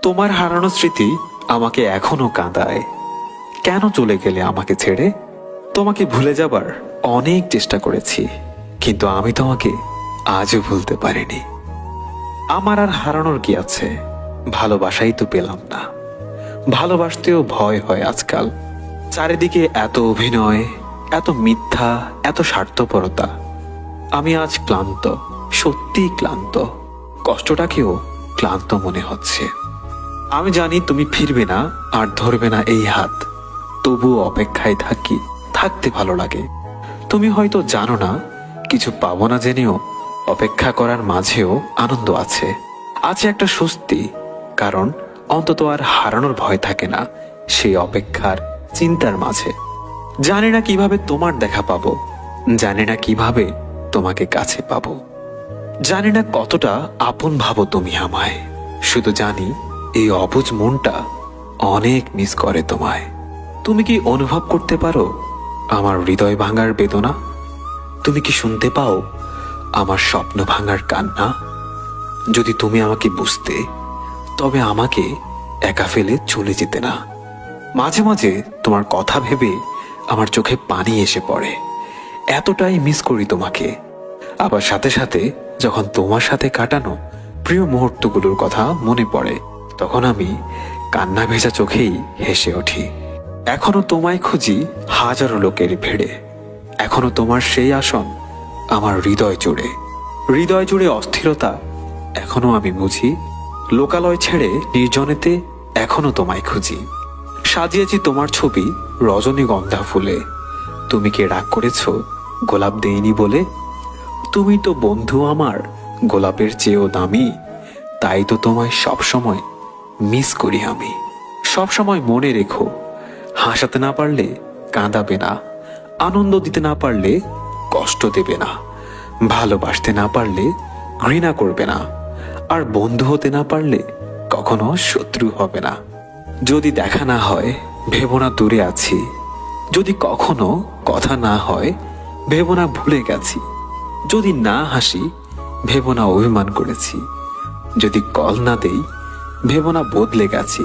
তোমার হারানো স্মৃতি আমাকে এখনো কাঁদায়। কেন চলে গেলে আমাকে ছেড়ে? তোমাকে ভুলে যাবার অনেক চেষ্টা করেছি, কিন্তু আমি তোমাকে আজও ভুলতে পারিনি। আমার আর হারানোর কি আছে? ভালোবাসাই তো পেলাম না। ভালোবাসতেও ভয় হয় আজকাল। চারিদিকে এত অভিনয়, এত মিথ্যা, এত স্বার্থপরতা। আমি আজ ক্লান্ত, সত্যিই ক্লান্ত। কষ্টটাকেও ক্লান্ত মনে হচ্ছে। আমি জানি তুমি ফিরবে না আর ধরবে না এই হাত, তবুও অপেক্ষায় থাকি, থাকতে ভালো লাগে। তুমি হয়তো জানো না, কিছু পাবো না জেনেও অপেক্ষা করার মাঝেও আনন্দ আছে। আছে একটা স্বস্তি, কারণ অন্তত আর হারানোর ভয় থাকে না সেই অপেক্ষার চিন্তার মাঝে। জানি না কিভাবে তোমার দেখা পাবো, জানি না কিভাবে তোমাকে কাছে পাবো, জানি না কতটা আপন ভাবো তুমি আমায়। শুধু জানি এই অবুঝ মনটা অনেক মিস করে তোমায়। তুমি কি অনুভব করতে পারো আমার হৃদয় ভাঙার বেদনা? তুমি কি শুনতে পাও আমার স্বপ্ন ভাঙার কান্না? যদি তুমি আমাকে বুঝতে, তবে আমাকে একা ফেলে চলে যেতে না। মাঝে মাঝে তোমার কথা ভেবে আমার চোখে পানি এসে পড়ে। এতটাই মিস করি তোমাকে। আবার সাথে সাথে যখন তোমার সাথে কাটানো প্রিয় মুহূর্তগুলোর কথা মনে পড়ে, তখন আমি কান্না ভেজা চোখেই হেসে উঠি। এখনো তোমায় খুঁজি হাজারো লোকের ভিড়ে। এখনো তোমার সেই আসন আমার হৃদয় জুড়ে। হৃদয় জুড়ে অস্থিরতা এখনো আমি বুঝি। লোকালয় ছেড়ে নির্জনেতে এখনো তোমায় খুঁজি। সাজিয়েছি তোমার ছবি রজনীগন্ধা ফুলে। তুমি কি রাগ করেছ গোলাপ দেইনি বলে? তুমি তো বন্ধু আমার, গোলাপের চেয়েও দামি। তাই তো তোমায় সবসময় মিস করি আমি। সবসময় মনে রেখো, হাসাতে না পারলে কাঁদাবে না, আনন্দ দিতে না পারলে কষ্ট দেবে না, ভালোবাসতে না পারলে ঘৃণা করবে না, আর বন্ধু হতে না পারলে কখনো শত্রু হবে না। যদি দেখা না হয় ভেবো না দূরে আছি। যদি কখনো কথা না হয় ভেবো না ভুলে গেছি। যদি না হাসি ভেবো না অভিমান করেছি। যদি কল না দেই ভেবো না বদলে গেছি।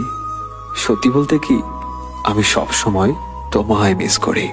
সত্যি বলতে কি, আমি সব সময় তোমায় মিস করি।